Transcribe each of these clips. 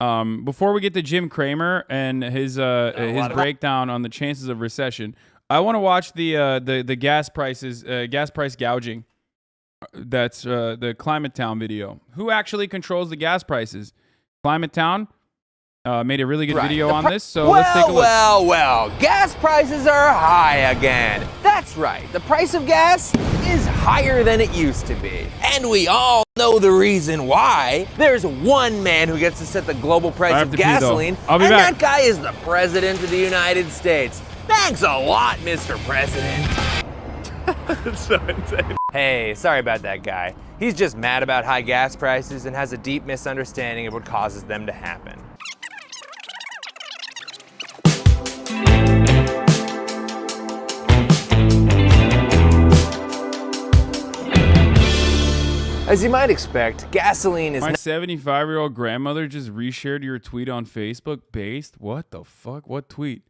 Before we get to Jim Cramer and his breakdown on the chances of recession, I want to watch the gas prices, gas price gouging. That's the Climate Town video. Who actually controls the gas prices? Climate Town made a really good video on this, so let's take a look. Well, gas prices are high again. That's right, the price of gas is higher than it used to be. And we all know the reason why. There's one man who gets to set the glgle price of gasoline, and that guy is the President of the United States. Thanks a lot, Mr. President. That's so insane. Hey, sorry about that guy. He's just mad about high gas prices and has a deep misunderstanding of what causes them to happen. As you might expect, gasoline is... My 75-year-old grandmother just reshared your tweet on Facebook based? What the fuck? What tweet?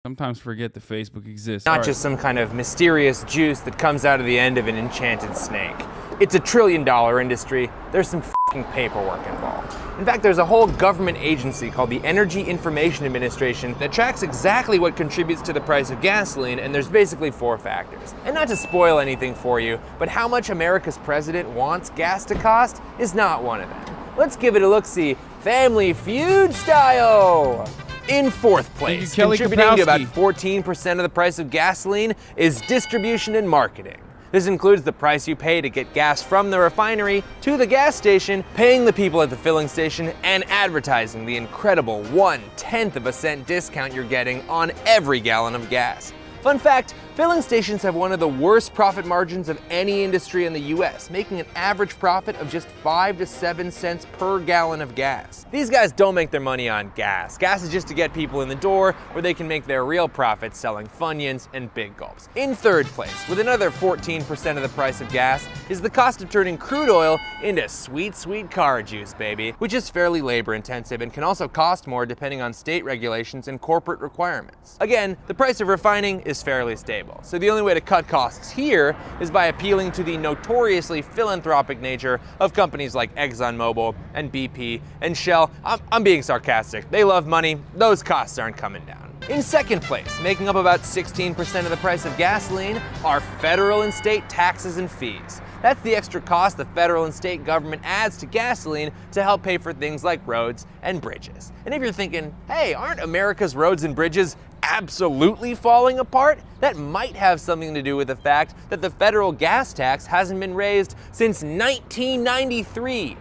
Sometimes forget that Facebook exists. Not just some kind of mysterious juice that comes out of the end of an enchanted snake. It's a $1 trillion industry. There's some fucking paperwork involved. In fact, there's a whole government agency called the Energy Information Administration that tracks exactly what contributes to the price of gasoline, and there's basically 4 factors. And not to spoil anything for you, but how much America's president wants gas to cost is not one of them. Let's give it a look-see, Family Feud style! In 4th place, contributing to about 14% of the price of gasoline, is distribution and marketing. This includes the price you pay to get gas from the refinery to the gas station, paying the people at the filling station, and advertising the incredible 1/10 of a cent discount you're getting on every gallon of gas. Fun fact, filling stations have one of the worst profit margins of any industry in the US, making an average profit of just 5 to 7 cents per gallon of gas. These guys don't make their money on gas. Gas is just to get people in the door where they can make their real profits selling Funyuns and Big Gulps. In 3rd place, with another 14% of the price of gas, is the cost of turning crude oil into sweet, sweet car juice, baby, which is fairly labor intensive and can also cost more depending on state regulations and corporate requirements. Again, the price of refining is fairly stable. So the only way to cut costs here is by appealing to the notoriously philanthropic nature of companies like ExxonMobil and BP and Shell. I'm being sarcastic. They love money. Those costs aren't coming down. In 2nd place, making up about 16% of the price of gasoline, are federal and state taxes and fees. That's the extra cost the federal and state government adds to gasoline to help pay for things like roads and bridges. And if you're thinking, hey, aren't America's roads and bridges absolutely falling apart? That might have something to do with the fact that the federal gas tax hasn't been raised since 1993.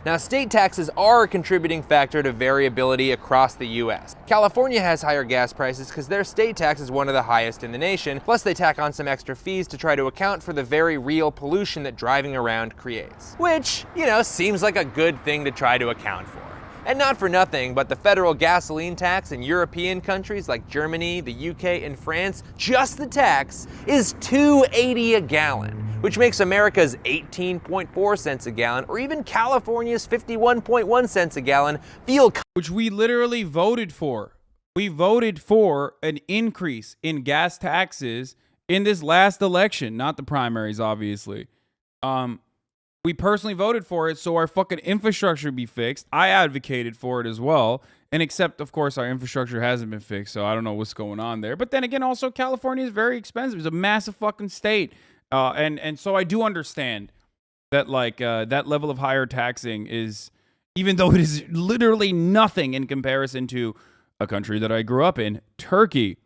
Now, state taxes are a contributing factor to variability across the US. California has higher gas prices because their state tax is one of the highest in the nation, plus they tack on some extra fees to try to account for the very real pollution that driving around creates. Which, seems like a good thing to try to account for. And not for nothing, but the federal gasoline tax in European countries like Germany, the UK, and France, just the tax, is $2.80 a gallon, which makes America's 18.4 cents a gallon, or even California's 51.1 cents a gallon, feel... Which we literally voted for. We voted for an increase in gas taxes in this last election, not the primaries, obviously. We personally voted for it so our fucking infrastructure be fixed. I advocated for it as well. And except, of course, our infrastructure hasn't been fixed, so I don't know what's going on there. But then again, also, California is very expensive. It's a massive fucking state. And so I do understand that, that level of higher taxing is, even though it is literally nothing in comparison to a country that I grew up in, Turkey.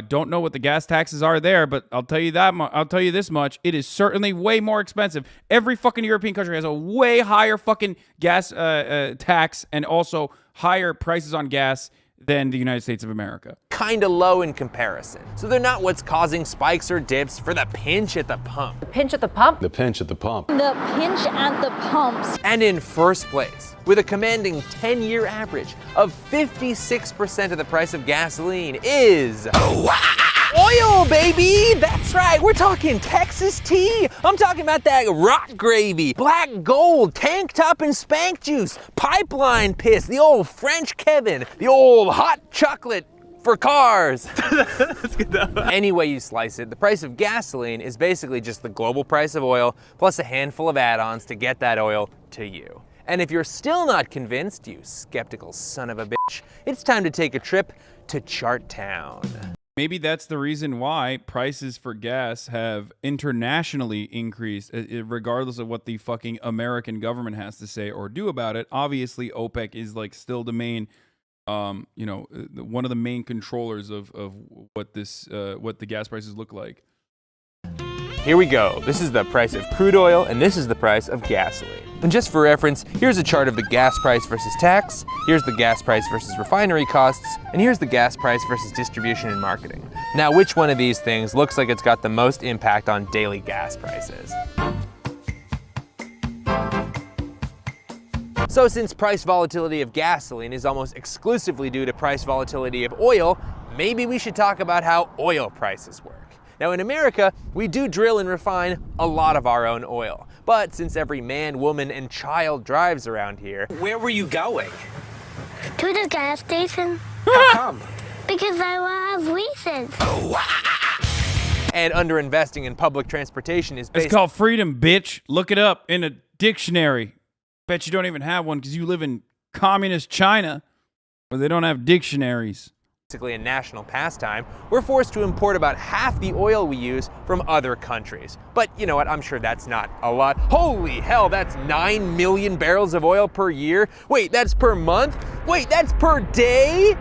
Don't know what the gas taxes are there, but I'll tell you this much: it is certainly way more expensive. Every fucking European country has a way higher fucking gas tax and also higher prices on gas than the United States of America. Kinda low in comparison. So they're not what's causing spikes or dips for the pinch at the pump. The pinch at the pump? The pinch at the pump. The pinch at the pumps. And in 1st place, with a commanding 10-year average of 56% of the price of gasoline, is... oil, baby! That's right, we're talking Texas tea. I'm talking about that rock gravy, black gold, tank top and spank juice, pipeline piss, the old French Kevin, the old hot chocolate for cars. Let's get that one. Any way you slice it, the price of gasoline is basically just the global price of oil plus a handful of add-ons to get that oil to you. And if you're still not convinced, you skeptical son of a bitch, it's time to take a trip to Chart Town. Maybe that's the reason why prices for gas have internationally increased, regardless of what the fucking American government has to say or do about it. Obviously, OPEC is like still the main, one of the main controllers of what the gas prices look like. Here we go. This is the price of crude oil, and this is the price of gasoline. And just for reference, here's a chart of the gas price versus tax, here's the gas price versus refinery costs, and here's the gas price versus distribution and marketing. Now, which one of these things looks like it's got the most impact on daily gas prices? So since price volatility of gasoline is almost exclusively due to price volatility of oil, maybe we should talk about how oil prices work. Now in America, we do drill and refine a lot of our own oil. But since every man, woman, and child drives around here... Where were you going? To the gas station. How come? Because I have reasons. And underinvesting in public transportation is based... It's called freedom, bitch. Look it up in a dictionary. Bet you don't even have one because you live in communist China where they don't have dictionaries. Basically a national pastime, we're forced to import about half the oil we use from other countries. But you know what, I'm sure that's not a lot. Holy hell, that's 9 million barrels of oil per year? Wait, that's per month? Wait, that's per day?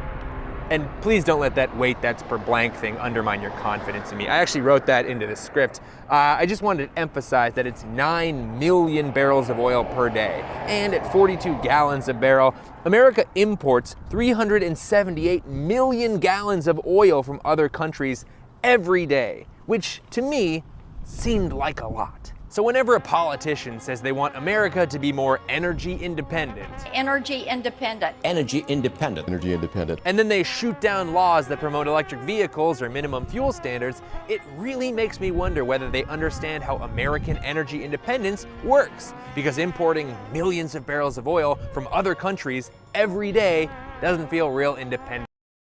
And please don't let that "wait, that's per blank" thing undermine your confidence in me. I actually wrote that into the script. I just wanted to emphasize that it's 9 million barrels of oil per day. And at 42 gallons a barrel, America imports 378 million gallons of oil from other countries every day, which to me seemed like a lot. So whenever a politician says they want America to be more energy independent, Energy independent. Energy independent. Energy independent. and then they shoot down laws that promote electric vehicles or minimum fuel standards, it really makes me wonder whether they understand how American energy independence works. Because importing millions of barrels of oil from other countries every day doesn't feel real independent.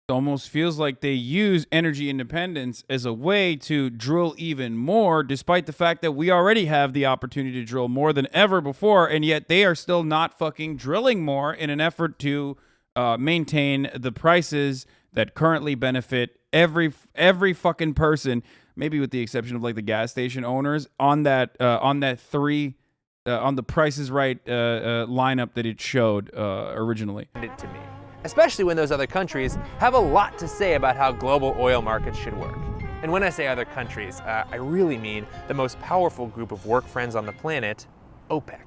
It almost feels like they use energy independence as a way to drill even more, despite the fact that we already have the opportunity to drill more than ever before, and yet they are still not fucking drilling more in an effort to maintain the prices that currently benefit every fucking person, maybe with the exception of like the gas station owners on the Price is Right lineup that it showed originally. It to me. Especially when those other countries have a lot to say about how global oil markets should work. And when I say other countries, I really mean the most powerful group of work friends on the planet, OPEC.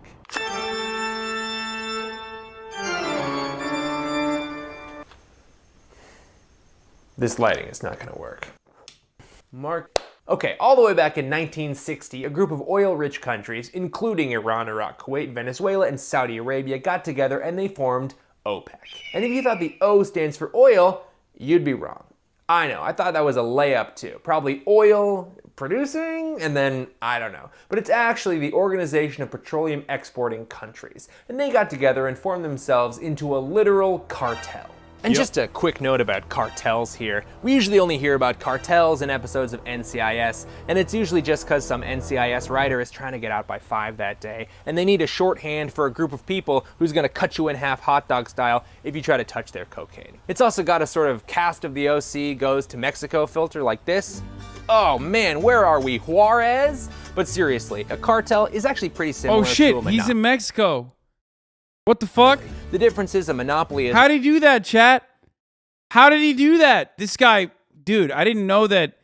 This lighting is not going to work. Okay, all the way back in 1960, a group of oil-rich countries, including Iran, Iraq, Kuwait, Venezuela, and Saudi Arabia, got together and they formed OPEC. And if you thought the O stands for oil, you'd be wrong. I know, I thought that was a layup too. Probably oil producing, and then I don't know. But it's actually the Organization of Petroleum Exporting Countries. And they got together and formed themselves into a literal cartel. And just a quick note about cartels here. We usually only hear about cartels in episodes of NCIS, and it's usually just because some NCIS writer is trying to get out by 5 that day, and they need a shorthand for a group of people who's gonna cut you in half hot dog style if you try to touch their cocaine. It's also got a sort of cast of the OC goes to Mexico filter like this. Oh man, where are we, Juarez? But seriously, a cartel is actually pretty similar to a monopoly. He's in Mexico. What the fuck? The difference is a monopoly is... How did he do that, chat? How did he do that? This guy, dude, I didn't know that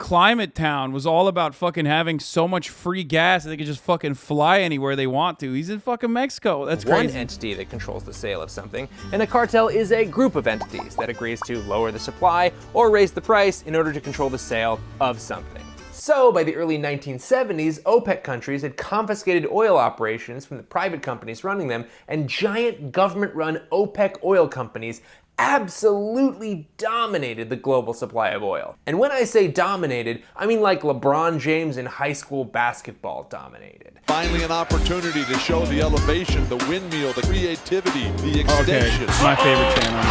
Climate Town was all about fucking having so much free gas that they could just fucking fly anywhere they want to. He's in fucking Mexico. That's crazy. One entity that controls the sale of something, and a cartel is a group of entities that agrees to lower the supply or raise the price in order to control the sale of something. So, by the early 1970s, OPEC countries had confiscated oil operations from the private companies running them, and giant government-run OPEC oil companies absolutely dominated the global supply of oil. And when I say dominated, I mean like LeBron James in high school basketball dominated. Finally an opportunity to show the elevation, the windmill, the creativity, the extension. Okay, it's my favorite channel.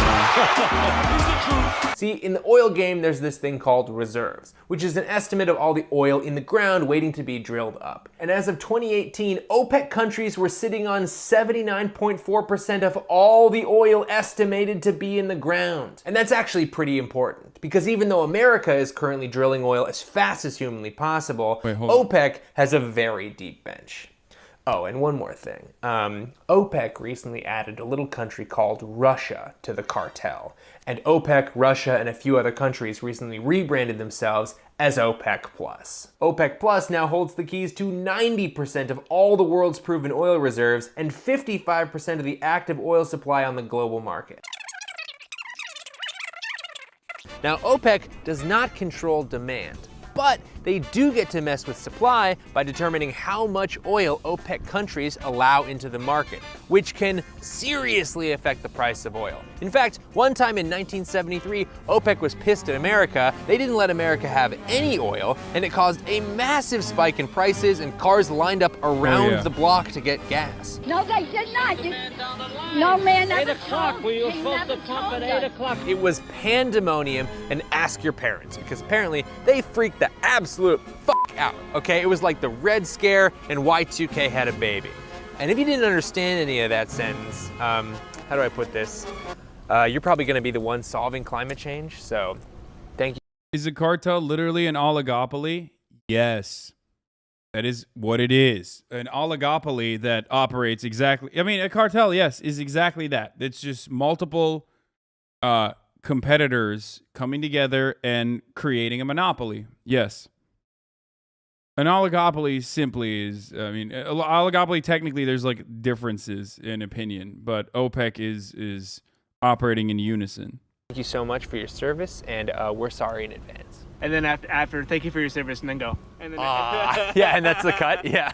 See, in the oil game, there's this thing called reserves, which is an estimate of all the oil in the ground waiting to be drilled up. And as of 2018, OPEC countries were sitting on 79.4% of all the oil estimated to be in the ground. And that's actually pretty important, because even though America is currently drilling oil as fast as humanly possible, OPEC has a very deep bench. Oh, and one more thing. OPEC recently added a little country called Russia to the cartel. And OPEC, Russia, and a few other countries recently rebranded themselves as OPEC+. OPEC+ now holds the keys to 90% of all the world's proven oil reserves and 55% of the active oil supply on the global market. Now, OPEC does not control demand, but they do get to mess with supply by determining how much oil OPEC countries allow into the market, which can seriously affect the price of oil. In fact, one time in 1973, OPEC was pissed at America. They didn't let America have any oil, and it caused a massive spike in prices, and cars lined up around the block to get gas. No, they did not. No man ever 8 o'clock. We were supposed to pump at 8 o'clock. It was pandemonium, and ask your parents, because apparently they freaked the absolute fuck out, okay? It was like the Red Scare and Y2K had a baby. And if you didn't understand any of that sentence, how do I put this? You're probably gonna be the one solving climate change, so thank you. Is a cartel literally an oligopoly? Yes. That is what it is. An oligopoly that operates exactly, I mean, a cartel, yes, is exactly that. It's just multiple competitors coming together and creating a monopoly. Yes. An oligopoly simply is, I mean, oligopoly technically there's like differences in opinion, but OPEC is operating in unison. Thank you so much for your service, and we're sorry in advance. And then after thank you for your service, and then go. And then Yeah, and that's the cut, yeah.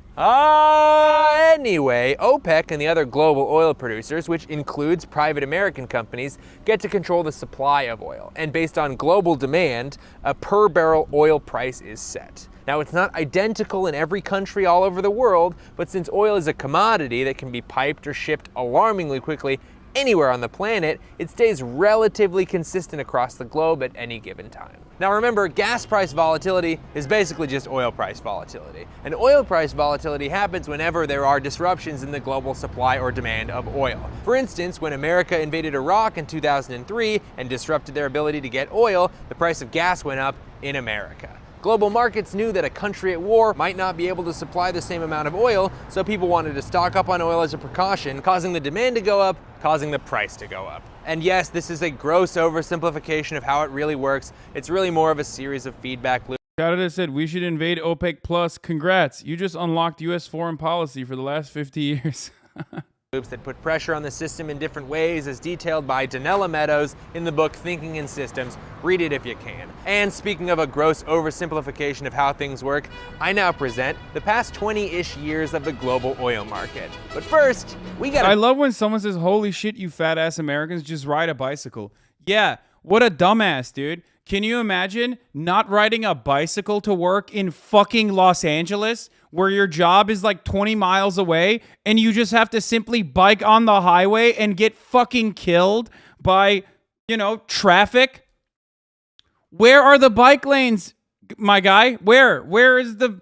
Anyway, OPEC and the other global oil producers, which includes private American companies, get to control the supply of oil. And based on global demand, a per barrel oil price is set. Now, it's not identical in every country all over the world, but since oil is a commodity that can be piped or shipped alarmingly quickly anywhere on the planet, it stays relatively consistent across the globe at any given time. Now remember, gas price volatility is basically just oil price volatility. And oil price volatility happens whenever there are disruptions in the global supply or demand of oil. For instance, when America invaded Iraq in 2003 and disrupted their ability to get oil, the price of gas went up in America. Global markets knew that a country at war might not be able to supply the same amount of oil, so people wanted to stock up on oil as a precaution, causing the demand to go up, causing the price to go up. And yes, this is a gross oversimplification of how it really works. It's really more of a series of feedback loops. Canada said we should invade OPEC Plus. Congrats, you just unlocked U.S. foreign policy for the last 50 years. That put pressure on the system in different ways, as detailed by Donella Meadows in the book Thinking in Systems. Read it if you can. And speaking of a gross oversimplification of how things work, I now present the past 20-ish years of the global oil market. But first, we gotta— I love when someone says, holy shit, you fat ass Americans, just ride a bicycle. Yeah, what a dumbass, dude. Can you imagine not riding a bicycle to work in fucking Los Angeles, where your job is like 20 miles away and you just have to simply bike on the highway and get fucking killed by, you know, traffic? Where are the bike lanes, my guy? Where is the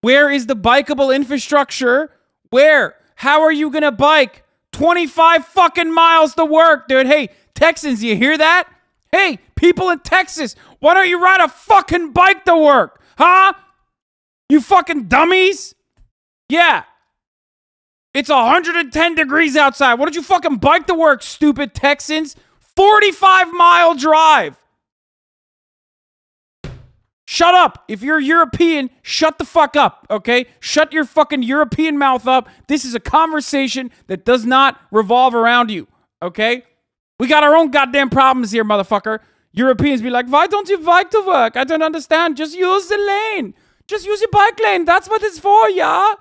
bikeable infrastructure? Where? How are you gonna bike 25 fucking miles to work, dude? Hey, Texans, you hear that? Hey, people in Texas, why don't you ride a fucking bike to work? Huh? You fucking dummies? Yeah. It's 110 degrees outside. Why don't you fucking bike to work, stupid Texans? 45-mile drive. Shut up. If you're European, shut the fuck up, okay? Shut your fucking European mouth up. This is a conversation that does not revolve around you, okay? We got our own goddamn problems here, motherfucker. Europeans be like, why don't you bike to work? I don't understand. Just use the lane. Just use your bike lane. That's what it's for, yeah?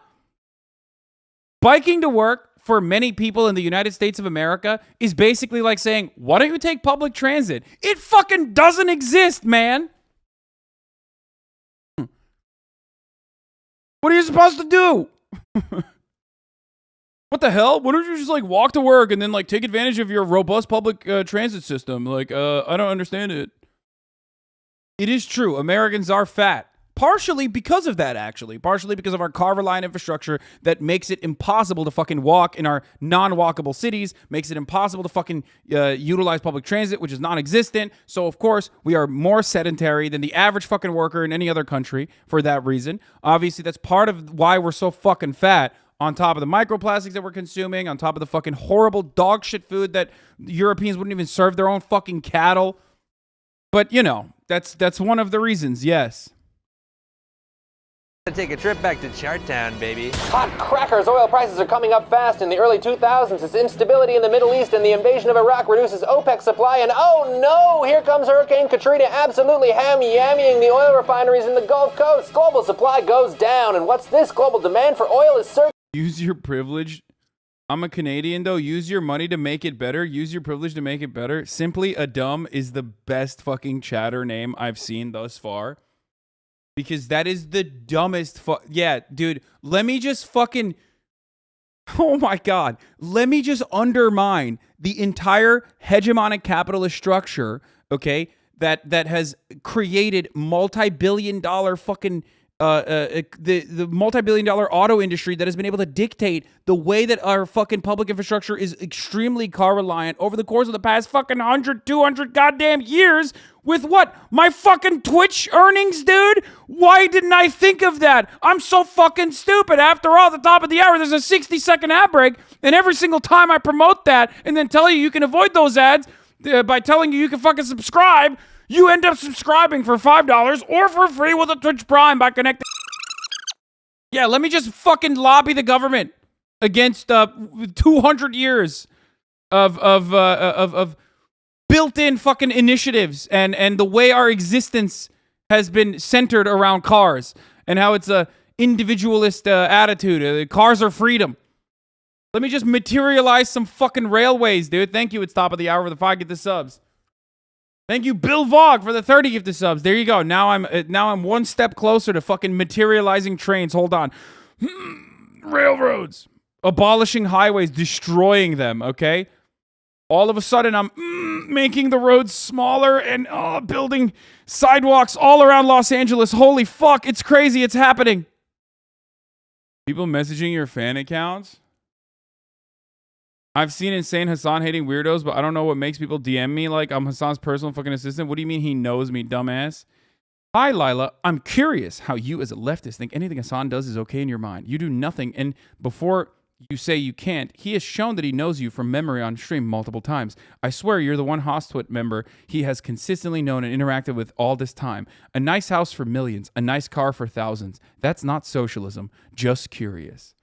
Biking to work for many people in the United States of America is basically like saying, why don't you take public transit? It fucking doesn't exist, man. What are you supposed to do? What the hell? Why don't you just like walk to work and then like take advantage of your robust public transit system? Like, I don't understand it. It is true. Americans are fat. Partially because of that, actually. Partially because of our car-reliant infrastructure that makes it impossible to fucking walk in our non-walkable cities, makes it impossible to fucking utilize public transit, which is non-existent. So, of course, we are more sedentary than the average fucking worker in any other country for that reason. Obviously, that's part of why we're so fucking fat. On top of the microplastics that we're consuming, on top of the fucking horrible dog shit food that Europeans wouldn't even serve their own fucking cattle. But, you know, that's one of the reasons, yes. Take a trip back to Chartown, baby. Hot crackers! Oil prices are coming up fast in the early 2000s as instability in the Middle East and the invasion of Iraq reduces OPEC supply, and oh no! Here comes Hurricane Katrina absolutely ham-yammying the oil refineries in the Gulf Coast. Global supply goes down, and what's this? Global demand for oil is surging. Use your privilege. I'm a Canadian, though. Use your money to make it better. Use your privilege to make it better. Simply a Dumb is the best fucking chatter name I've seen thus far. Because that is the dumbest yeah, dude, let me just fucking... Oh my God. Let me just undermine the entire hegemonic capitalist structure, okay, that has created multi-billion-dollar fucking... the multi-billion-dollar auto industry that has been able to dictate the way that our fucking public infrastructure is extremely car-reliant over the course of the past fucking 100, 200 goddamn years with what? My fucking Twitch earnings, dude? Why didn't I think of that? I'm so fucking stupid. After all, at the top of the hour, there's a 60-second ad break, and every single time I promote that and then tell you can avoid those ads by telling you can fucking subscribe, you end up subscribing for $5 or for free with a Twitch Prime by connecting. Yeah, let me just fucking lobby the government against 200 years of built-in fucking initiatives and the way our existence has been centered around cars and how it's a individualist attitude. Cars are freedom. Let me just materialize some fucking railways, dude. Thank you. It's top of the hour for the 5 get the subs. Thank you, Bill Vog, for the 30 gifted subs. There you go. Now I'm one step closer to fucking materializing trains. Hold on. Railroads. Abolishing highways, destroying them, okay? All of a sudden, I'm making the roads smaller and building sidewalks all around Los Angeles. Holy fuck, it's crazy. It's happening. People messaging your fan accounts? I've seen insane Hasan hating weirdos, but I don't know what makes people DM me like I'm Hasan's personal fucking assistant. What do you mean he knows me, dumbass? Hi, Lila. I'm curious how you as a leftist think anything Hasan does is okay in your mind. You do nothing, and before you say you can't, he has shown that he knows you from memory on stream multiple times. I swear you're the one Hostwit member he has consistently known and interacted with all this time. A nice house for millions, a nice car for thousands. That's not socialism, just curious.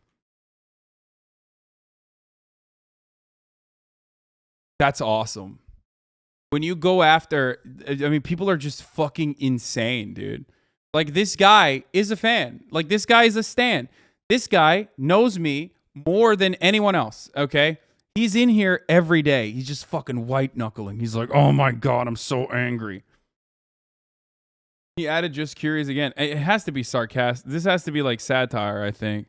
That's awesome. When you go after, I mean, people are just fucking insane, dude. Like, this guy is a fan. Like, this guy is a stan. This guy knows me more than anyone else, okay? He's in here every day. He's just fucking white-knuckling. He's like, oh my God, I'm so angry. He added just curious again. It has to be sarcastic. This has to be like satire, I think.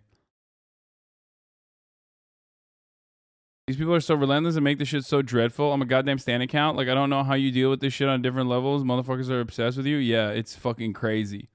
These people are so relentless and make this shit so dreadful. I'm a goddamn stan account. Like, I don't know how you deal with this shit on different levels. Motherfuckers are obsessed with you. Yeah, it's fucking crazy.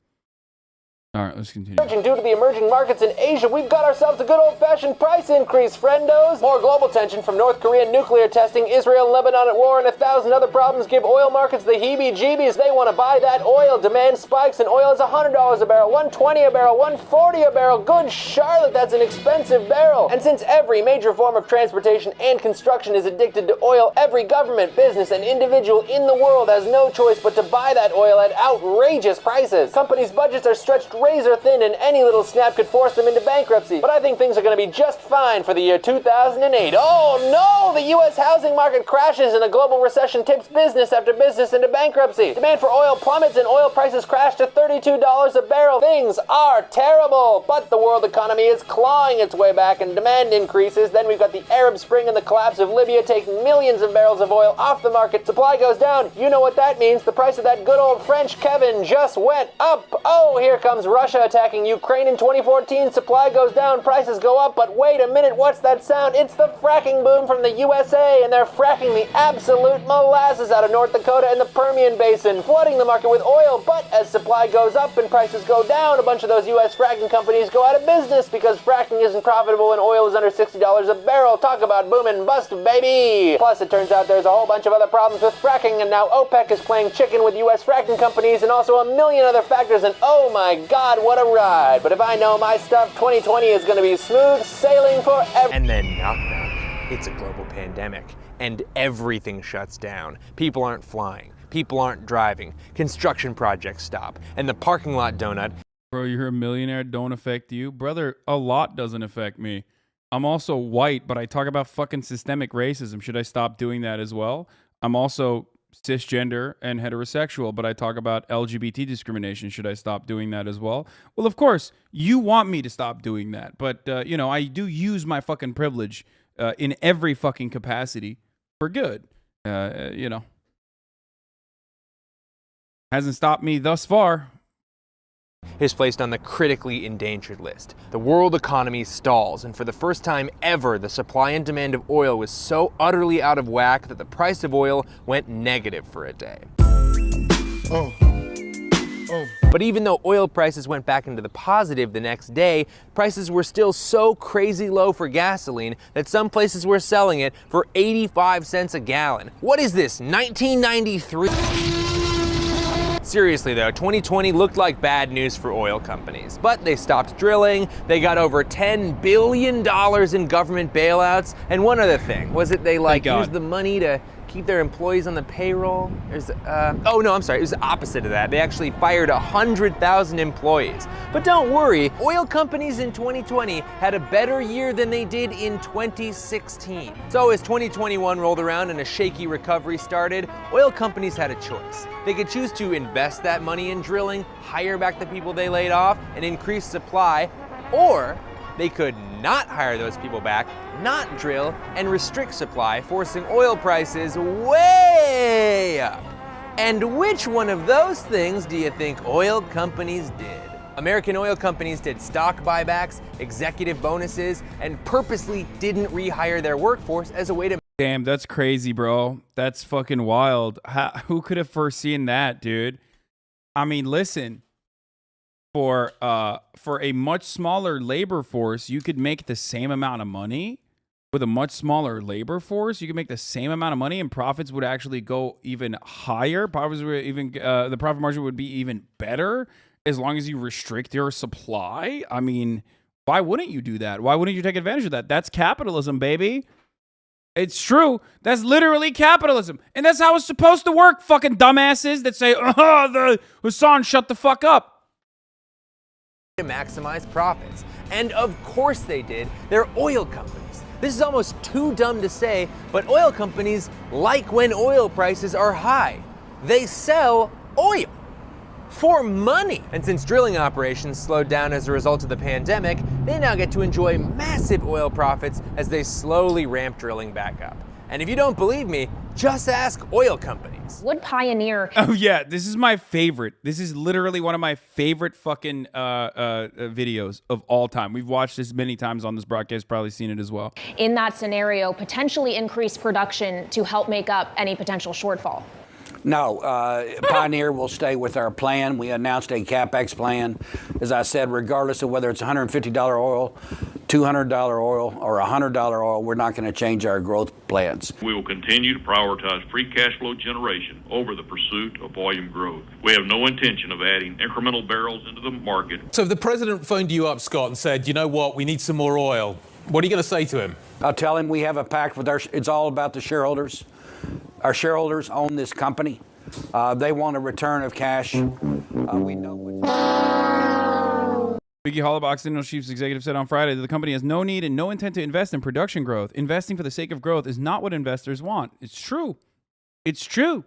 All right, let's continue. Due to the emerging markets in Asia, we've got ourselves a good old-fashioned price increase, friendos. More global tension from North Korean nuclear testing, Israel and Lebanon at war, and 1,000 other problems give oil markets the heebie-jeebies. They want to buy that oil. Demand spikes, and oil is $100 a barrel, $120 a barrel, $140 a barrel. Good Charlotte, that's an expensive barrel. And since every major form of transportation and construction is addicted to oil, every government, business, and individual in the world has no choice but to buy that oil at outrageous prices. Companies' budgets are stretched razor thin, and any little snap could force them into bankruptcy. But I think things are going to be just fine for the year 2008. Oh no! The U.S. housing market crashes and a global recession tips business after business into bankruptcy. Demand for oil plummets and oil prices crash to $32 a barrel. Things are terrible, but the world economy is clawing its way back and demand increases. Then we've got the Arab Spring and the collapse of Libya taking millions of barrels of oil off the market. Supply goes down. You know what that means. The price of that good old French Kevin just went up. Oh, here comes Russia attacking Ukraine in 2014, supply goes down, prices go up, but wait a minute, what's that sound? It's the fracking boom from the USA, and they're fracking the absolute molasses out of North Dakota and the Permian Basin, flooding the market with oil, but as supply goes up and prices go down, a bunch of those US fracking companies go out of business because fracking isn't profitable and oil is under $60 a barrel. Talk about boom and bust, baby! Plus, it turns out there's a whole bunch of other problems with fracking, and now OPEC is playing chicken with US fracking companies and also a million other factors, and oh my god, what a ride. But if I know my stuff, 2020 is going to be smooth sailing forever. And then knock knock. It's a global pandemic, and everything shuts down. People aren't flying. People aren't driving. Construction projects stop. And the parking lot donut. Bro, you're a millionaire, don't affect you. Brother, a lot doesn't affect me. I'm also white, but I talk about fucking systemic racism. Should I stop doing that as well? I'm also cisgender and heterosexual, but I talk about LGBT discrimination. Should I stop doing that as well? Well, of course, you want me to stop doing that. But, you know, I do use my fucking privilege in every fucking capacity for good. You know. Hasn't stopped me thus far. Is placed on the critically endangered list. The world economy stalls, and for the first time ever, the supply and demand of oil was so utterly out of whack that the price of oil went negative for a day. But even though oil prices went back into the positive the next day, prices were still so crazy low for gasoline that some places were selling it for 85 cents a gallon. What is this, 1993? Seriously though, 2020 looked like bad news for oil companies, but they stopped drilling, they got over $10 billion in government bailouts, and one other thing, was it they used the money to keep their employees on the payroll? Oh no, I'm sorry, it was the opposite of that. They actually fired 100,000 employees. But don't worry, oil companies in 2020 had a better year than they did in 2016. So as 2021 rolled around and a shaky recovery started, oil companies had a choice. They could choose to invest that money in drilling, hire back the people they laid off, and increase supply, or they could not hire those people back, not drill, and restrict supply, forcing oil prices way up. And which one of those things do you think oil companies did? American oil companies did stock buybacks, executive bonuses, and purposely didn't rehire their workforce as a way to... Damn, that's crazy, bro. That's fucking wild. Who could have foreseen that, dude? I mean, listen. For a much smaller labor force, you could make the same amount of money. With a much smaller labor force, you could make the same amount of money, and profits would actually go even higher. Profits would even the profit margin would be even better as long as you restrict your supply. I mean, why wouldn't you do that? Why wouldn't you take advantage of that? That's capitalism, baby. It's true. That's literally capitalism, and that's how it's supposed to work. Fucking dumbasses that say, the Hasan, shut the fuck up. To maximize profits. And of course they did. They're oil companies. This is almost too dumb to say, but oil companies like when oil prices are high. They sell oil for money. And since drilling operations slowed down as a result of the pandemic, they now get to enjoy massive oil profits as they slowly ramp drilling back up. And if you don't believe me, just ask oil companies. Would Pioneer... Oh yeah, this is my favorite. This is literally one of my favorite fucking videos of all time. We've watched this many times on this broadcast, probably seen it as well. In that scenario, potentially increase production to help make up any potential shortfall? No, Pioneer will stay with our plan. We announced a CapEx plan. As I said, regardless of whether it's $150 oil, $200 oil, or $100 oil, we're not going to change our growth plans. We will continue to prioritize free cash flow generation over the pursuit of volume growth. We have no intention of adding incremental barrels into the market. So if the president phoned you up, Scott, and said, you know what, we need some more oil, what are you going to say to him? I'll tell him we have a pact with it's all about the shareholders. Our shareholders own this company. They want a return of cash. We know what... Biggie Hollowbox, Sentinel Chief's executive, said on Friday that the company has no need and no intent to invest in production growth. Investing for the sake of growth is not what investors want. It's true. It's true.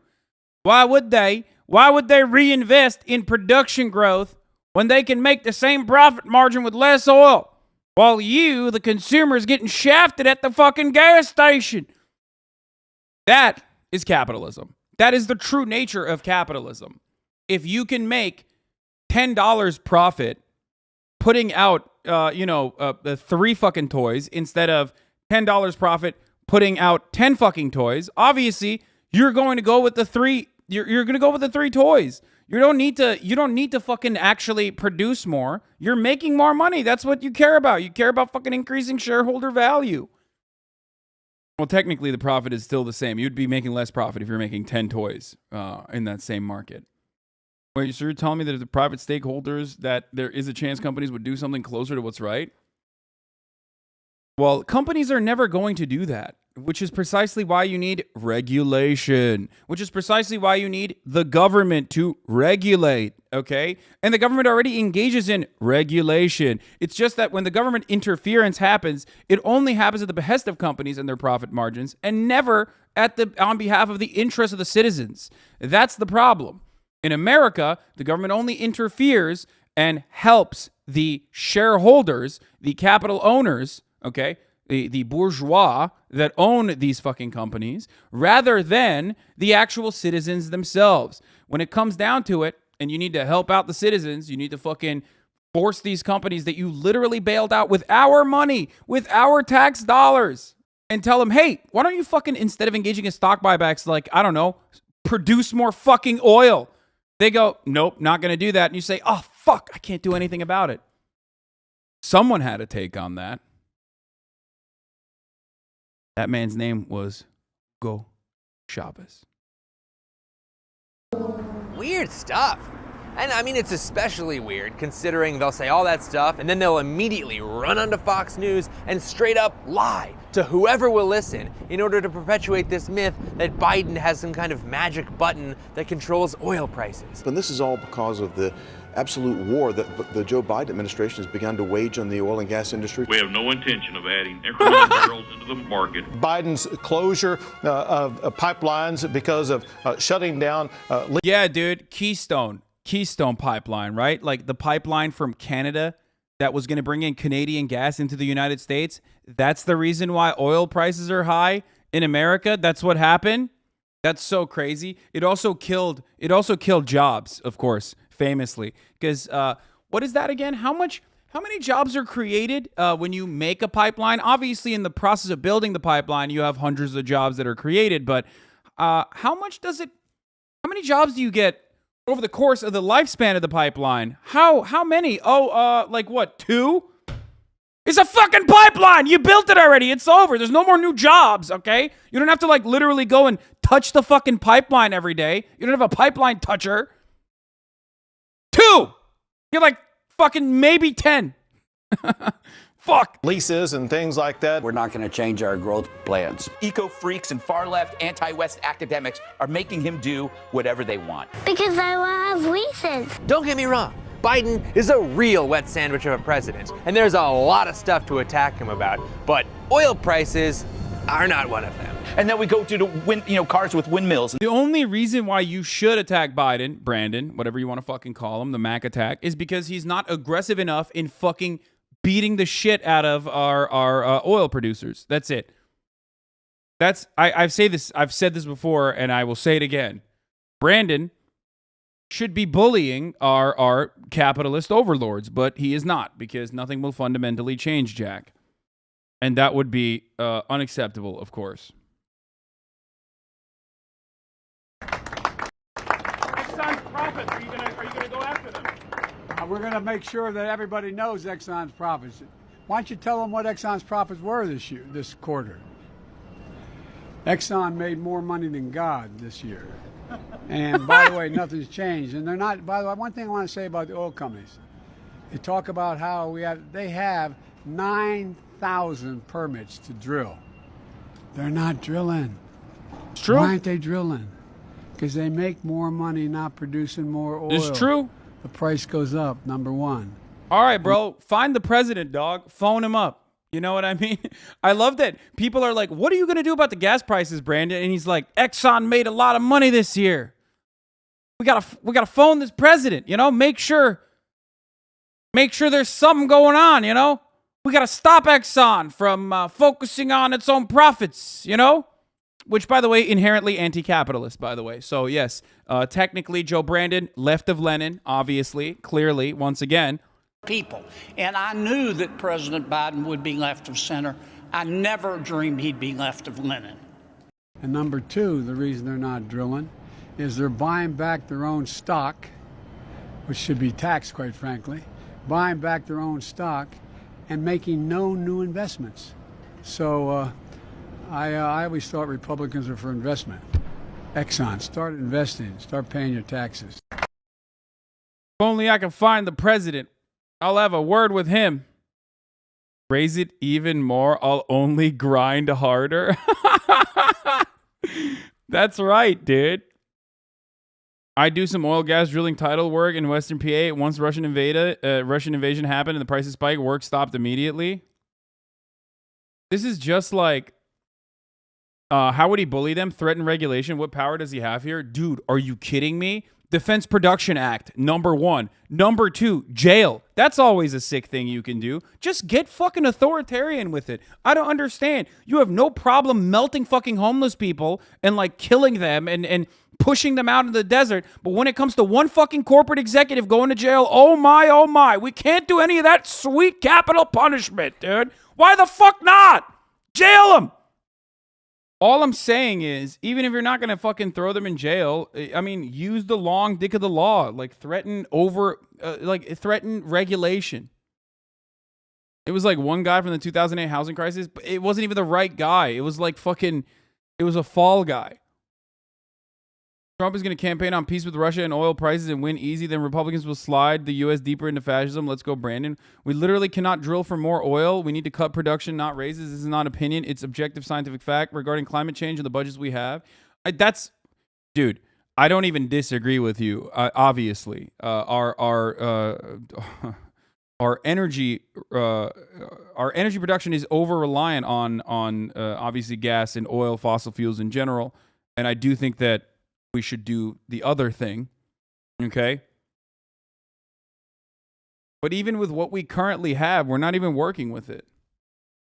Why would they? Why would they reinvest in production growth when they can make the same profit margin with less oil? While you, the consumer, is getting shafted at the fucking gas station. That is capitalism. That is the true nature of capitalism. If you can make $10 profit putting out, 3 fucking toys instead of $10 profit putting out 10 fucking toys, obviously you're going to go with the 3. You're going to go with the 3 toys. You don't need to fucking actually produce more. You're making more money. That's what you care about. You care about fucking increasing shareholder value. Well, technically the profit is still the same. You'd be making less profit if you're making 10 toys in that same market. Wait, so you're telling me that if the private stakeholders, that there is a chance companies would do something closer to what's right? Well, companies are never going to do that, which is precisely why you need regulation, which is precisely why you need the government to regulate, okay? And the government already engages in regulation. It's just that when the government interference happens, it only happens at the behest of companies and their profit margins and never on behalf of the interests of the citizens. That's the problem. In America, the government only interferes and helps the shareholders, the capital owners, okay, the bourgeois that own these fucking companies, rather than the actual citizens themselves. When it comes down to it, and you need to help out the citizens, you need to fucking force these companies that you literally bailed out with our money, with our tax dollars, and tell them, hey, why don't you fucking, instead of engaging in stock buybacks, like, I don't know, produce more fucking oil? They go, nope, not going to do that. And you say, oh, fuck, I can't do anything about it. Someone had a take on that. That man's name was Hugo Chavez. Weird stuff. And I mean, it's especially weird considering they'll say all that stuff and then they'll immediately run onto Fox News and straight up lie to whoever will listen in order to perpetuate this myth that Biden has some kind of magic button that controls oil prices. And this is all because of the absolute war that the Joe Biden administration has begun to wage on the oil and gas industry. We have no intention of adding incremental barrels into the market. Biden's closure of pipelines because of shutting down. Yeah, dude, Keystone pipeline, right? Like the pipeline from Canada that was going to bring in Canadian gas into the United States. That's the reason why oil prices are high in America. That's what happened. That's so crazy. It also killed jobs, of course, famously. Because what is that again? How many jobs are created when you make a pipeline? Obviously, in the process of building the pipeline, you have hundreds of jobs that are created. But how many jobs do you get over the course of the lifespan of the pipeline? How many? Like what, 2? It's a fucking pipeline. You built it already. It's over. There's no more new jobs, okay? You don't have to like literally go and touch the fucking pipeline every day. You don't have a pipeline toucher. 2. You're like fucking maybe 10. Fuck. Leases and things like that. We're not going to change our growth plans. Eco-freaks and far-left anti-West academics are making him do whatever they want. Because I have reasons. Don't get me wrong. Biden is a real wet sandwich of a president, and there's a lot of stuff to attack him about, but oil prices are not one of them. And then we go to cars with windmills. The only reason why you should attack Biden, Brandon, whatever you want to fucking call him, the Mac attack, is because he's not aggressive enough in fucking beating the shit out of our oil producers. That's it. I've said this before, and I will say it again. Brandon should be bullying our capitalist overlords, but he is not, because nothing will fundamentally change, Jack. And that would be unacceptable, of course. Exxon's profits, are you gonna go after them? We're going to make sure that everybody knows Exxon's profits. Why don't you tell them what Exxon's profits were this quarter? Exxon made more money than God this year. And by the way, nothing's changed. And they're not, by the way, one thing I want to say about the oil companies. They talk about how they have 9,000 permits to drill. They're not drilling. It's true. Why aren't they drilling? Because they make more money not producing more oil. It's true. The price goes up, number one. All right, bro. Find the president, dog. Phone him up. You know what I mean? I love that people are like, what are you going to do about the gas prices, Brandon? And he's like, Exxon made a lot of money this year. We gotta phone this president, make sure there's something going on, We got to stop Exxon from focusing on its own profits, which, by the way, inherently anti-capitalist, by the way. So, yes, technically, Joe Brandon, left of Lenin, obviously, clearly, once again. People. And I knew that President Biden would be left of center. I never dreamed he'd be left of Lenin. And number two, the reason they're not drilling is they're buying back their own stock, which should be taxed, quite frankly, buying back their own stock and making no new investments. So I always thought Republicans were for investment. Exxon, start investing, start paying your taxes. If only I can find the president, I'll have a word with him. Raise it even more, I'll only grind harder. That's right, dude. I do some oil gas drilling tidal work in Western PA. Once Russian invasion happened and the prices spiked, work stopped immediately. This is just like, how would he bully them? Threaten regulation? What power does he have here? Dude, are you kidding me? Defense Production Act, number 1. Number 2, jail. That's always a sick thing you can do. Just get fucking authoritarian with it. I don't understand. You have no problem melting fucking homeless people and like killing them and pushing them out in the desert. But when it comes to one fucking corporate executive going to jail, oh my, we can't do any of that sweet capital punishment, dude. Why the fuck not? Jail them. All I'm saying is, even if you're not going to fucking throw them in jail, I mean, use the long dick of the law. Like, threaten regulation. It was like one guy from the 2008 housing crisis, but it wasn't even the right guy. It was like fucking, it was a fall guy. Trump is going to campaign on peace with Russia and oil prices and win easy. Then Republicans will slide the U.S. deeper into fascism. Let's go, Brandon. We literally cannot drill for more oil. We need to cut production, not raises. This is not opinion. It's objective scientific fact regarding climate change and the budgets we have. Dude, I don't even disagree with you. Obviously, our energy production is over reliant on obviously gas and oil, fossil fuels in general. And I do think that we should do the other thing, okay? But even with what we currently have, we're not even working with it.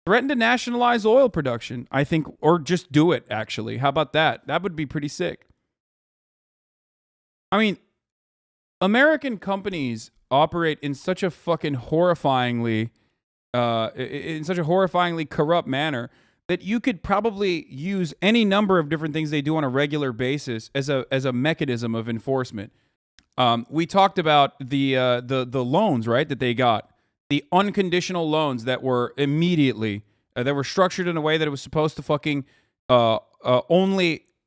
Threaten to nationalize oil production, I think, or just do it, actually. How about that? That would be pretty sick. I mean, American companies operate in such a fucking horrifyingly corrupt manner that you could probably use any number of different things they do on a regular basis as a mechanism of enforcement. We talked about the loans, right, that they got, the unconditional loans that were immediately that were structured in a way that it was supposed to fucking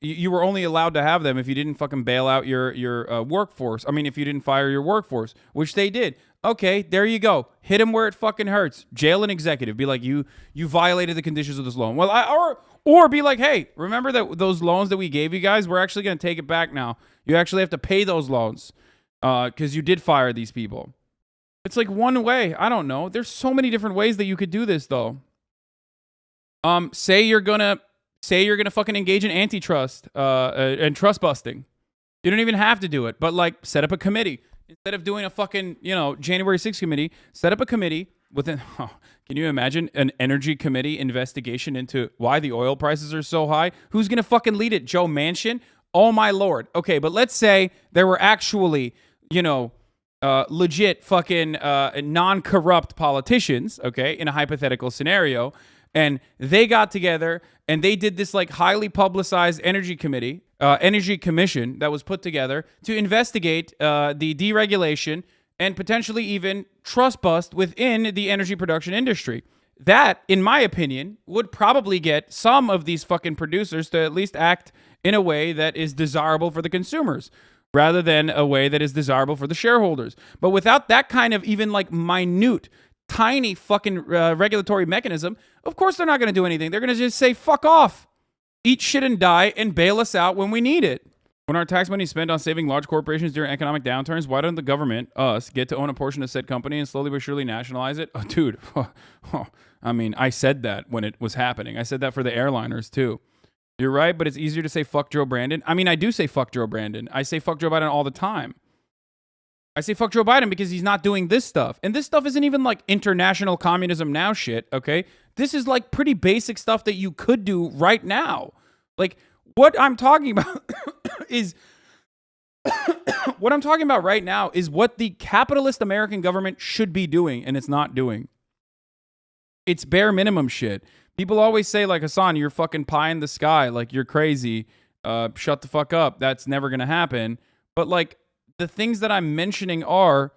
you were only allowed to have them if you didn't fucking bail out your workforce. I mean, if you didn't fire your workforce, which they did. Okay, there you go. Hit him where it fucking hurts. Jail an executive. Be like, you violated the conditions of this loan. Well, or be like, hey, remember that those loans that we gave you guys? We're actually going to take it back now. You actually have to pay those loans because you did fire these people. It's like one way. I don't know. There's so many different ways that you could do this, though. Say you're gonna fucking engage in antitrust and trust busting. You don't even have to do it, but like set up a committee. Instead of doing a fucking, January 6th committee, set up a committee can you imagine an energy committee investigation into why the oil prices are so high? Who's going to fucking lead it? Joe Manchin? Oh my Lord. Okay, but let's say there were actually, legit fucking non-corrupt politicians, okay, in a hypothetical scenario, and they got together and they did this like highly publicized energy committee, energy commission that was put together to investigate the deregulation and potentially even trust bust within the energy production industry. That, in my opinion, would probably get some of these fucking producers to at least act in a way that is desirable for the consumers rather than a way that is desirable for the shareholders. But without that kind of even like minute, tiny fucking regulatory mechanism, of course they're not going to do anything. They're going to just say, fuck off, eat shit and die, and bail us out when we need it. When our tax money is spent on saving large corporations during economic downturns, why don't the government, us, get to own a portion of said company and slowly but surely nationalize it? Oh, dude, I mean, I said that when it was happening. I said that for the airliners, too. You're right, but it's easier to say fuck Joe Brandon. I mean, I do say fuck Joe Brandon. I say fuck Joe Biden all the time. I say fuck Joe Biden because he's not doing this stuff. And this stuff isn't even like international communism now shit, okay? This is like pretty basic stuff that you could do right now. Like, what I'm talking about is what I'm talking about right now is what the capitalist American government should be doing, and it's not doing. It's bare minimum shit. People always say, like, Hasan, you're fucking pie in the sky. Like, you're crazy. Shut the fuck up. That's never going to happen. But, like, the things that I'm mentioning are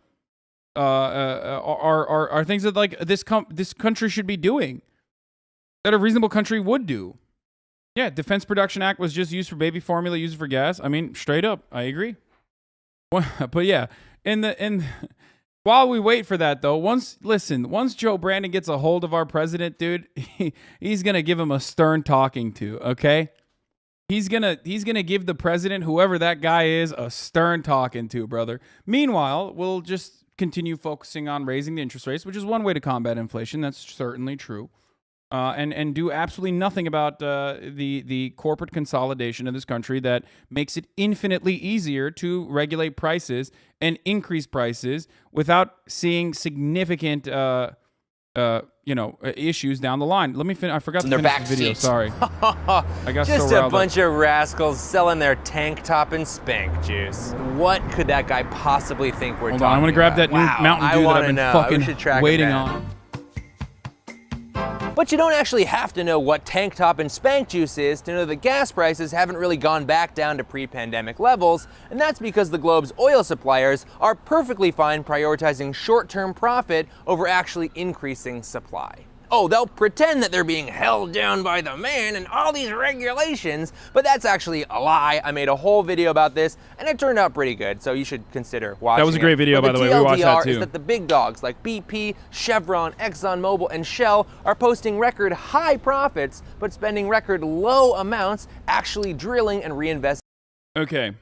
things that, like, this country should be doing, that a reasonable country would do. Yeah, Defense Production Act was just used for baby formula, used for gas. I mean, straight up, I agree. But yeah, while we wait for that, though, once Joe Brandon gets a hold of our president, dude, he's gonna give him a stern talking to. Okay, he's gonna give the president, whoever that guy is, a stern talking to, brother. Meanwhile, we'll just continue focusing on raising the interest rates, which is one way to combat inflation. That's certainly true. And do absolutely nothing about the corporate consolidation of this country that makes it infinitely easier to regulate prices and increase prices without seeing significant, issues down the line. Let me finish. I forgot to finish the video. Sorry. I got Just so a bunch of rascals selling their tank top and spank juice. What could that guy possibly think we're Hold talking on, I'm gonna grab about? that new Mountain Dew that I've been fucking waiting him on. But you don't actually have to know what tank top and spank juice is to know that gas prices haven't really gone back down to pre-pandemic levels, and that's because the globe's oil suppliers are perfectly fine prioritizing short-term profit over actually increasing supply. Oh, they'll pretend that they're being held down by the man and all these regulations, but that's actually a lie. I made a whole video about this, and it turned out pretty good, so you should consider watching it. That was a great video, by the way. We watched that too. Is that the big dogs like BP, Chevron, ExxonMobil, and Shell are posting record high profits, but spending record low amounts actually drilling and reinvesting. Okay.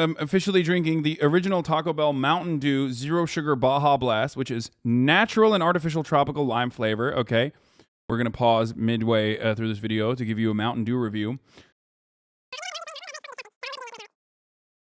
Officially drinking the original Taco Bell Mountain Dew Zero Sugar Baja Blast, which is natural and artificial tropical lime flavor. Okay. We're going to pause midway through this video to give you a Mountain Dew review.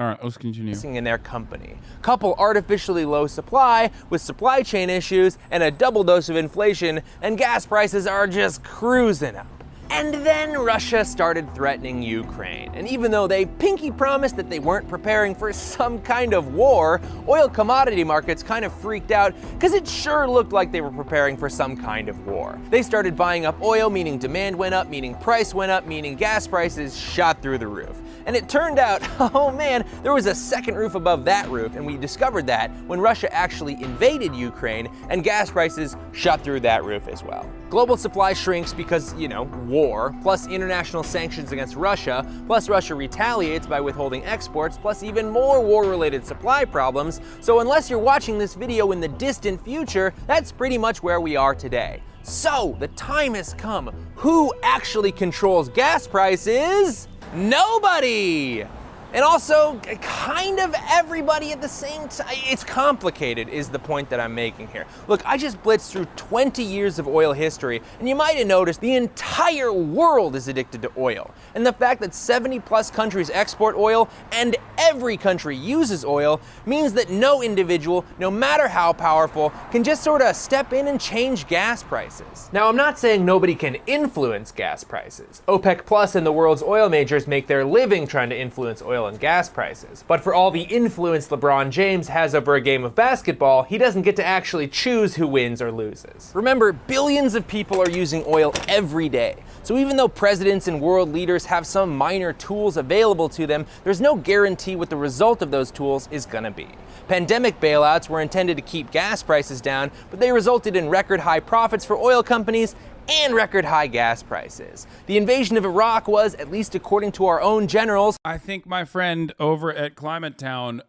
All right, let's continue. In their company. Couple artificially low supply with supply chain issues and a double dose of inflation, and gas prices are just cruising up. And then Russia started threatening Ukraine. And even though they pinky promised that they weren't preparing for some kind of war, oil commodity markets kind of freaked out because it sure looked like they were preparing for some kind of war. They started buying up oil, meaning demand went up, meaning price went up, meaning gas prices shot through the roof. And it turned out, oh man, there was a second roof above that roof, and we discovered that when Russia actually invaded Ukraine, and gas prices shot through that roof as well. Global supply shrinks because, war, plus international sanctions against Russia, plus Russia retaliates by withholding exports, plus even more war-related supply problems. So unless you're watching this video in the distant future, that's pretty much where we are today. So the time has come. Who actually controls gas prices? Nobody! And also, kind of everybody at the same time. It's complicated, is the point that I'm making here. Look, I just blitzed through 20 years of oil history, and you might have noticed the entire world is addicted to oil. And the fact that 70 plus countries export oil, and every country uses oil, means that no individual, no matter how powerful, can just sort of step in and change gas prices. Now, I'm not saying nobody can influence gas prices. OPEC Plus and the world's oil majors make their living trying to influence oil and gas prices. But for all the influence LeBron James has over a game of basketball, he doesn't get to actually choose who wins or loses. Remember, billions of people are using oil every day. So even though presidents and world leaders have some minor tools available to them, there's no guarantee what the result of those tools is gonna be. Pandemic bailouts were intended to keep gas prices down, but they resulted in record high profits for oil companies and record high gas prices. The invasion of Iraq was, at least according to our own generals. I think my friend over at Climate Town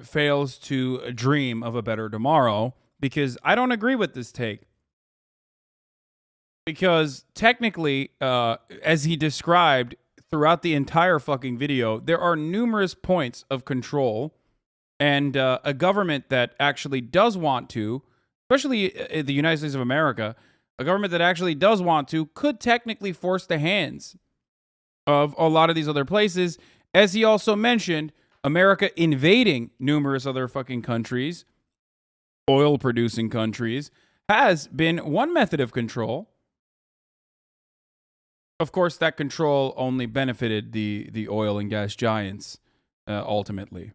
fails to dream of a better tomorrow, because I don't agree with this take. Because technically, as he described throughout the entire fucking video, there are numerous points of control, and a government that actually does want to, especially in the United States of America, a government that actually does want to could technically force the hands of a lot of these other places. As he also mentioned, America invading numerous other fucking countries, oil-producing countries, has been one method of control. Of course, that control only benefited the oil and gas giants ultimately.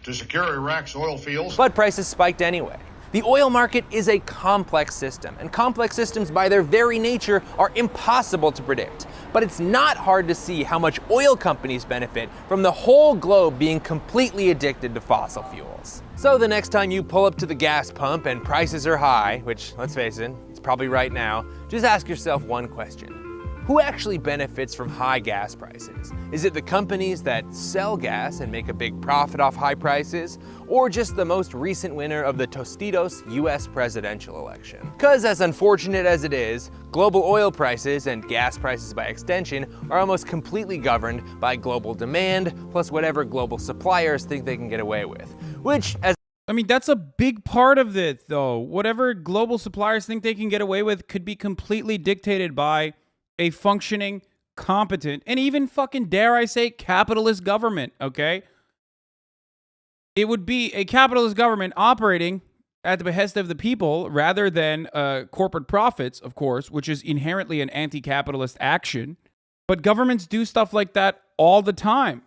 To secure Iraq's oil fields. But prices spiked anyway. The oil market is a complex system, and complex systems by their very nature are impossible to predict. But it's not hard to see how much oil companies benefit from the whole globe being completely addicted to fossil fuels. So the next time you pull up to the gas pump and prices are high, which, let's face it, it's probably right now, just ask yourself one question. Who actually benefits from high gas prices? Is it the companies that sell gas and make a big profit off high prices? Or just the most recent winner of the Tostitos US presidential election? Because as unfortunate as it is, global oil prices and gas prices by extension are almost completely governed by global demand plus whatever global suppliers think they can get away with. Which, as I mean, that's a big part of it, though. Whatever global suppliers think they can get away with could be completely dictated by a functioning, competent, and even fucking, dare I say, capitalist government, okay? It would be a capitalist government operating at the behest of the people rather than corporate profits, of course, which is inherently an anti-capitalist action. But governments do stuff like that all the time,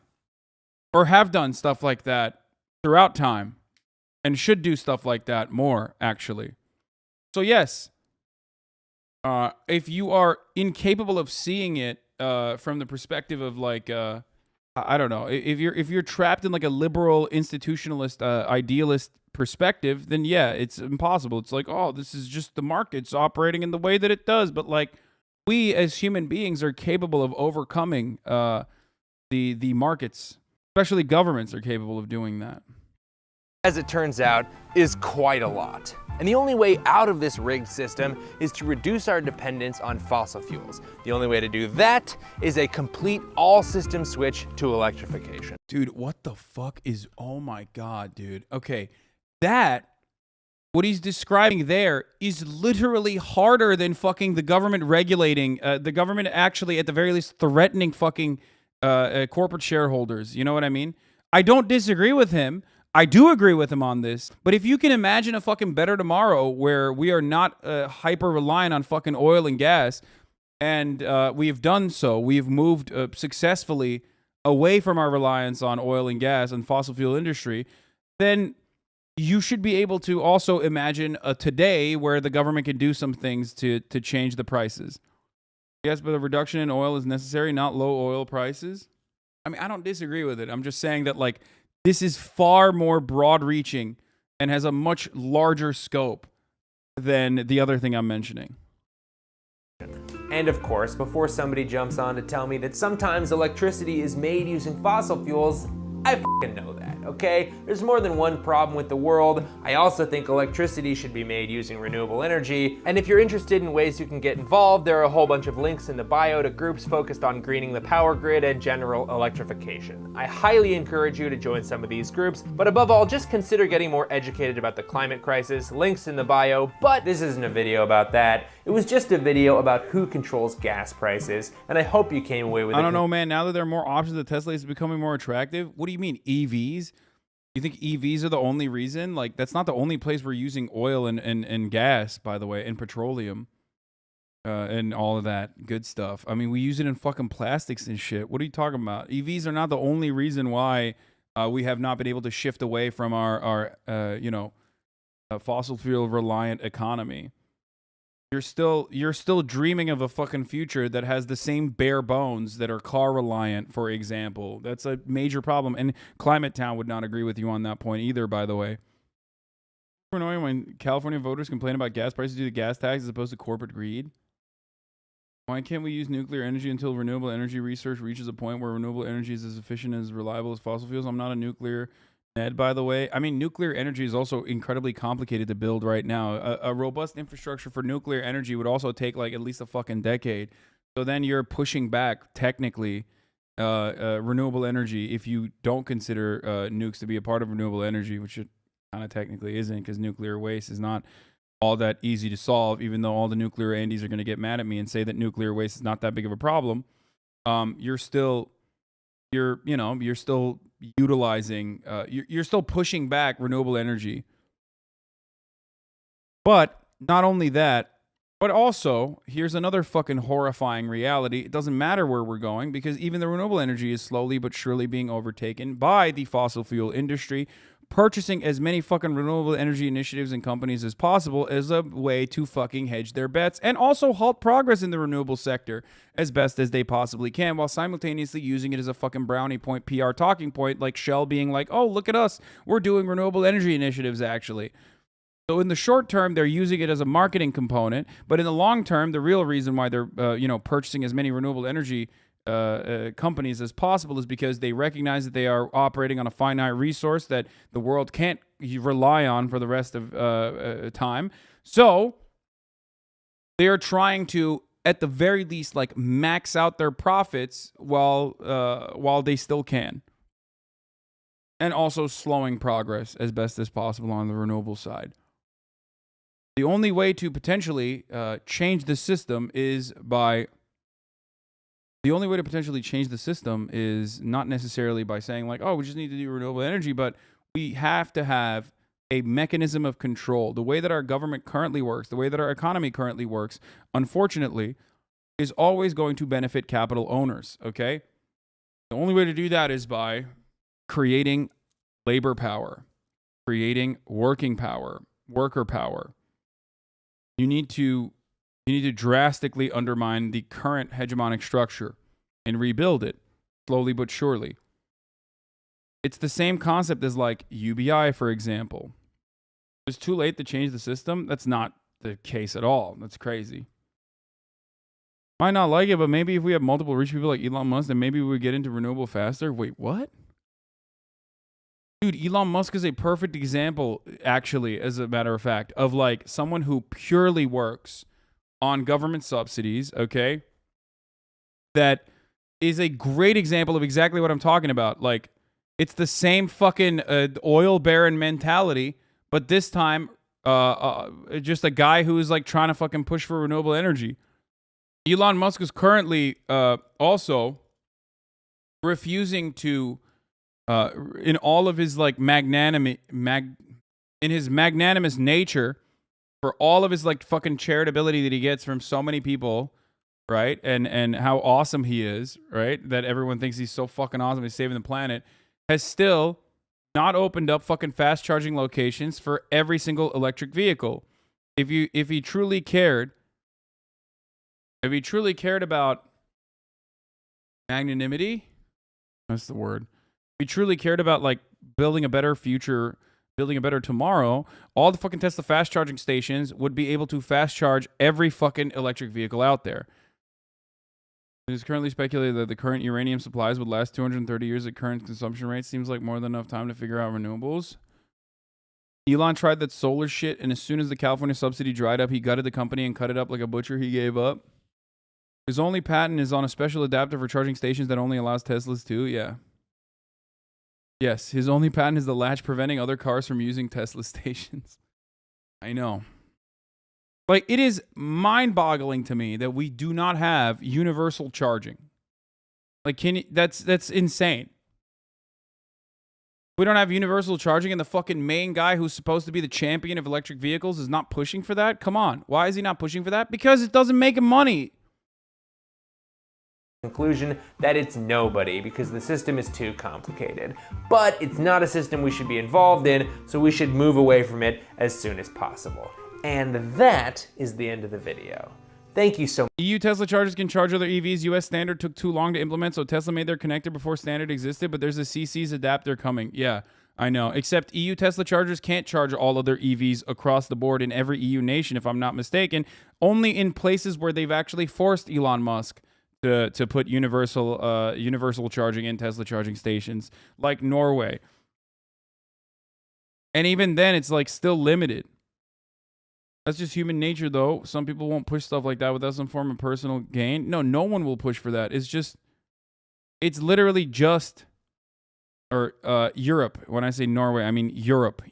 or have done stuff like that throughout time, and should do stuff like that more, actually. So yes, if you are incapable of seeing it from the perspective of like, I don't know, if you're trapped in like a liberal institutionalist idealist perspective, then yeah, it's impossible. It's like, oh, this is just the market's operating in the way that it does. But like, we as human beings are capable of overcoming the markets, especially governments are capable of doing that. As it turns out, is quite a lot. And the only way out of this rigged system is to reduce our dependence on fossil fuels. The only way to do that is a complete all-system switch to electrification. Dude, what the fuck is, oh my God, dude. Okay, that, what he's describing there is literally harder than fucking the government regulating, the government actually at the very least threatening fucking corporate shareholders. You know what I mean? I don't disagree with him. I do agree with him on this, but if you can imagine a fucking better tomorrow where we are not hyper reliant on fucking oil and gas, and we have done so, we've moved successfully away from our reliance on oil and gas and fossil fuel industry, then you should be able to also imagine a today where the government can do some things to change the prices. Yes, but a reduction in oil is necessary, not low oil prices. I mean, I don't disagree with it. I'm just saying that, like, this is far more broad-reaching and has a much larger scope than the other thing I'm mentioning. And of course, before somebody jumps on to tell me that sometimes electricity is made using fossil fuels, I fucking know that, okay? There's more than one problem with the world. I also think electricity should be made using renewable energy. And if you're interested in ways you can get involved, there are a whole bunch of links in the bio to groups focused on greening the power grid and general electrification. I highly encourage you to join some of these groups, but above all, just consider getting more educated about the climate crisis. Links in the bio, but this isn't a video about that. It was just a video about who controls gas prices, and I hope you came away with it. I don't know, man. Now that there are more options, that Tesla is becoming more attractive. What do you mean, EVs? You think EVs are the only reason? Like, that's not the only place we're using oil and gas, by the way, and petroleum and all of that good stuff. I mean, we use it in fucking plastics and shit. What are you talking about? EVs are not the only reason why we have not been able to shift away from our fossil fuel reliant economy. You're still dreaming of a fucking future that has the same bare bones that are car reliant, for example. That's a major problem. And Climate Town would not agree with you on that point either, by the way. It's annoying when California voters complain about gas prices due to gas tax as opposed to corporate greed. Why can't we use nuclear energy until renewable energy research reaches a point where renewable energy is as efficient and as reliable as fossil fuels? I'm not a nuclear Ned, by the way. I mean, nuclear energy is also incredibly complicated to build right now. A robust infrastructure for nuclear energy would also take like at least a fucking decade. So then you're pushing back technically renewable energy if you don't consider nukes to be a part of renewable energy, which it kind of technically isn't, because nuclear waste is not all that easy to solve, even though all the nuclear Andes are going to get mad at me and say that nuclear waste is not that big of a problem. You're still utilizing, you're still pushing back renewable energy. But not only that, But also, here's another fucking horrifying reality. It doesn't matter where we're going because even the renewable energy is slowly but surely being overtaken by the fossil fuel industry, purchasing as many fucking renewable energy initiatives and companies as possible as a way to fucking hedge their bets and also halt progress in the renewable sector as best as they possibly can while simultaneously using it as a fucking brownie point PR talking point, like Shell being like, oh, look at us, we're doing renewable energy initiatives actually. So in the short term, they're using it as a marketing component, but in the long term, the real reason why they're purchasing as many renewable energy companies as possible is because they recognize that they are operating on a finite resource that the world can't rely on for the rest of time. So they are trying to, at the very least, like max out their profits while they still can, and also slowing progress as best as possible on the renewable side. The only way to potentially change the system is by... The only way to potentially change the system is not necessarily by saying like, oh, we just need to do renewable energy, but we have to have a mechanism of control. The way that our government currently works, the way that our economy currently works, unfortunately, is always going to benefit capital owners, okay? The only way to do that is by creating labor power, creating working power, worker power. You need to drastically undermine the current hegemonic structure and rebuild it slowly but surely. It's the same concept as like UBI, for example. It's too late to change the system. That's not the case at all. That's crazy. Might not like it, but maybe if we have multiple rich people like Elon Musk, then maybe we would get into renewable faster. Wait, what? Dude, Elon Musk is a perfect example, actually, as a matter of fact, of like someone who purely works on government subsidies, okay? That is a great example of exactly what I'm talking about. Like, it's the same fucking oil baron mentality, but this time, just a guy who is like trying to fucking push for renewable energy. Elon Musk is currently also refusing to, in all of his like magnanimous nature, for all of his like fucking charitability that he gets from so many people, right? And how awesome he is, right? That everyone thinks he's so fucking awesome, he's saving the planet, has still not opened up fucking fast charging locations for every single electric vehicle. If he truly cared about magnanimity, that's the word. If he truly cared about like building a better future, building a better tomorrow, all the fucking Tesla fast charging stations would be able to fast charge every fucking electric vehicle out there. It is currently speculated that the current uranium supplies would last 230 years at current consumption rates. Seems like more than enough time to figure out renewables. Elon tried that solar shit, and as soon as the California subsidy dried up, he gutted the company and cut it up like a butcher. He gave up. His only patent is on a special adapter for charging stations that only allows Teslas to. Yeah. Yes, his only patent is the latch preventing other cars from using Tesla stations. I know. Like, it is mind-boggling to me that we do not have universal charging. Like, that's insane. We don't have universal charging, and the fucking main guy who's supposed to be the champion of electric vehicles is not pushing for that? Come on. Why is he not pushing for that? Because it doesn't make him money. Conclusion that it's nobody because the system is too complicated. But it's not a system we should be involved in, so we should move away from it as soon as possible. And that is the end of the video. Thank you so much. EU Tesla chargers can charge other EVs. US standard took too long to implement, so Tesla made their connector before standard existed, but there's a CC's adapter coming. Yeah, I know. Except EU Tesla chargers can't charge all other EVs across the board in every EU nation, if I'm not mistaken. Only in places where they've actually forced Elon Musk to put universal charging in Tesla charging stations, like Norway. And even then, it's like still limited. That's just human nature, though. Some people won't push stuff like that without some form of personal gain. No one will push for that. It's literally just, Europe. When I say Norway, I mean Europe.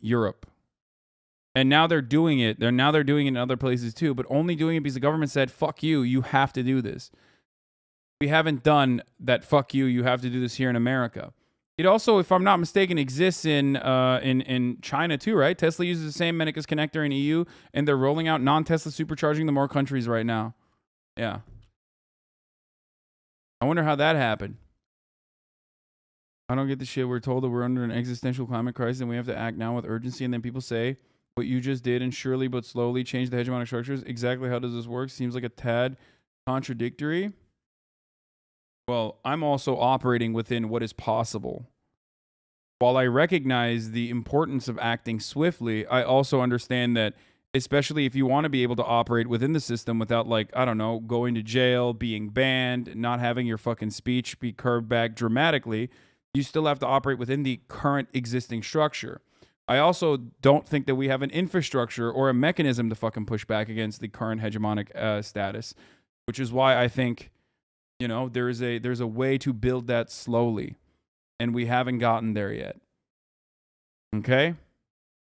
And now they're doing it. They're doing it in other places too, but only doing it because the government said, fuck you, you have to do this. We haven't done that, fuck you, you have to do this here in America. It also, if I'm not mistaken, exists in China too, right? Tesla uses the same Mennekes connector in EU, and they're rolling out non-Tesla supercharging to more countries right now. Yeah. I wonder how that happened. I don't get the shit. We're told that we're under an existential climate crisis and we have to act now with urgency, and then people say what you just did and surely but slowly change the hegemonic structures. Exactly how does this work? Seems like a tad contradictory. Well, I'm also operating within what is possible. While I recognize the importance of acting swiftly, I also understand that, especially if you want to be able to operate within the system without, like, I don't know, going to jail, being banned, not having your fucking speech be curbed back dramatically, you still have to operate within the current existing structure. I also don't think that we have an infrastructure or a mechanism to fucking push back against the current hegemonic status, which is why I think, you know, there's a way to build that slowly, and we haven't gotten there yet. Okay?